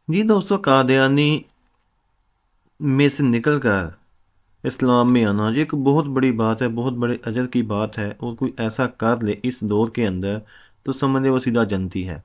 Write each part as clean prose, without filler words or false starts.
जी दोस्तों, कादियानी में से निकल कर इस्लाम में आना ये एक बहुत बड़ी बात है, बहुत बड़े अजर की बात है। और कोई ऐसा कर ले इस दौर के अंदर तो समझ ले वो सीधा जनती है।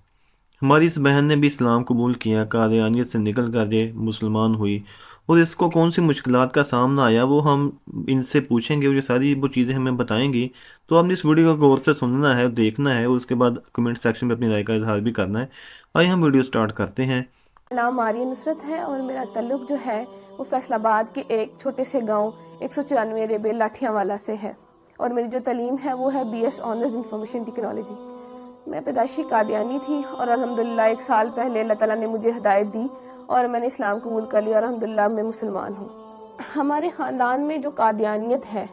हमारी इस बहन ने भी इस्लाम कबूल किया, कादियानियत से निकल कर ये मुसलमान हुई। और इसको कौन सी मुश्किलात का सामना आया वो हम इनसे पूछेंगे और ये सारी वो चीज़ें हमें बताएंगी। तो आपने इस वीडियो को गौर से सुनना है, देखना है और उसके बाद कमेंट सेक्शन में अपनी राय का इजहार भी करना है। आइए हम वीडियो स्टार्ट करते हैं। नाम आर्य नुसरत है और मेरा ताल्लुक जो है वो फैसलाबाद के एक छोटे से गांव 194 रेबे लाठियावाला से है। और मेरी जो तालीम है वो है BS ऑनर्स इंफॉर्मेशन टेक्नोलॉजी। मैं पैदाइशी कादियानी थी और अल्हम्दुलिल्लाह 1 साल पहले अल्लाह ताला ने मुझे हिदायत दी और मैंने इस्लाम कबूल कर लिया और अल्हम्दुलिल्लाह मैं मुसलमान हूँ। हमारे ख़ानदान में जो कादियानियत है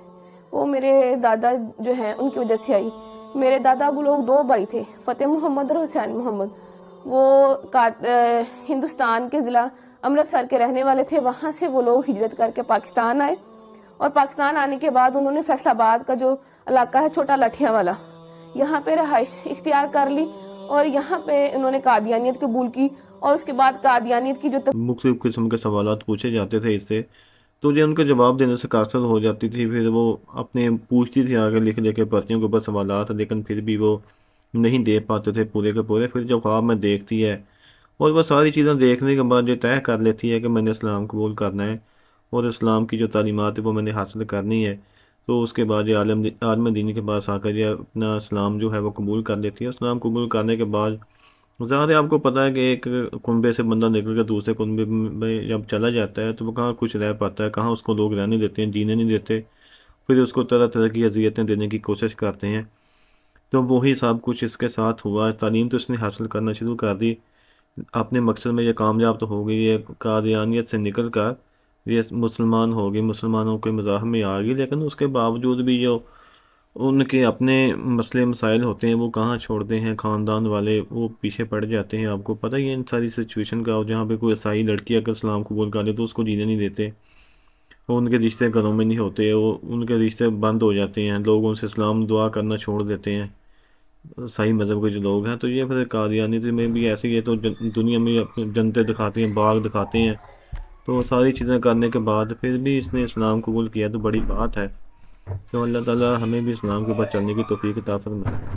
वो मेरे दादा जो हैं उनकी वजह से आई। मेरे दादा वो लोग 2 भाई थे, फ़तेह मोहम्मद और हुसैन मोहम्मद। वो हिंदुस्तान के ज़िला अमृतसर के रहने वाले थे। वहाँ से वो लोग हिजरत करके पाकिस्तान आए और पाकिस्तान आने के बाद उन्होंने फैसलाबाद का जो इलाका है छोटा लाठियावाला, यहाँ पे रहाइश इख्तियार कर ली और यहाँ पे उन्होंने कादियानियत कबूल की। और उसके बाद कादियानियत की जो मुख्तलिफ किस्म के सवालात पूछे जाते थे इससे, तो ये उनके जवाब देने से कासर हो जाती थी। फिर वो अपने पूछती थी आगे लिख लिख के पर्चियों के ऊपर सवालात, लेकिन फिर भी वो नहीं दे पाते थे पूरे के पूरे। फिर जब ख्वाब में देखती है और वह सारी चीज़ें देखने के बाद ये तय कर लेती है कि मैंने इस्लाम कबूल करना है और इस्लाम की जो तालीमात है वो मैंने हासिल करनी है, तो उसके बाद ये आलम दीनी के पास आकर ये अपना इस्लाम जो है वो कबूल कर लेती है। इस्लाम कबूल करने के बाद ज़्यादा आपको पता है कि एक कुनबे से बंदा निकल कर दूसरे कुनबे में जब चला जाता है तो वो कहाँ कुछ रह पाता है, कहाँ उसको लोग रहने देते हैं, जीने नहीं देते। फिर उसको तरह तरह की अजियतें देने की कोशिश करते हैं। तो वही सब कुछ इसके साथ हुआ। तालीम तो इसने हासिल करना शुरू कर दी, अपने मकसद में ये कामयाब तो हो गई। ये कादियानियत से निकल कर ये मुसलमान हो गई, मुसलमानों के मज़ाहब में आ गई। लेकिन उसके बावजूद भी जो उनके अपने मसले मसाइल होते हैं वो कहाँ छोड़ते हैं ख़ानदान वाले, वो पीछे पड़ जाते हैं। आपको पता ही है इन सारी सिचुएशन का। और जहाँ पे कोई ईसाई लड़की अगर इस्लाम कबूल कर ले तो उसको जीने नहीं देते, वो उनके रिश्ते घरों में नहीं होते, वो उनके रिश्ते बंद हो जाते हैं, लोग उनसे इस्लाम दुआ करना छोड़ देते हैं, सही मज़हब के जो लोग हैं। तो ये फिर कादियानी में भी ऐसे ही है। तो दुनिया में अपनी जनतें दिखाते हैं, बाग दिखाते हैं। तो सारी चीज़ें करने के बाद फिर भी इसने इस्लाम कबूल किया तो बड़ी बात है। तो अल्लाह ताला हमें भी इस्लाम के ऊपर चलने की तौफीक अता फरमाए।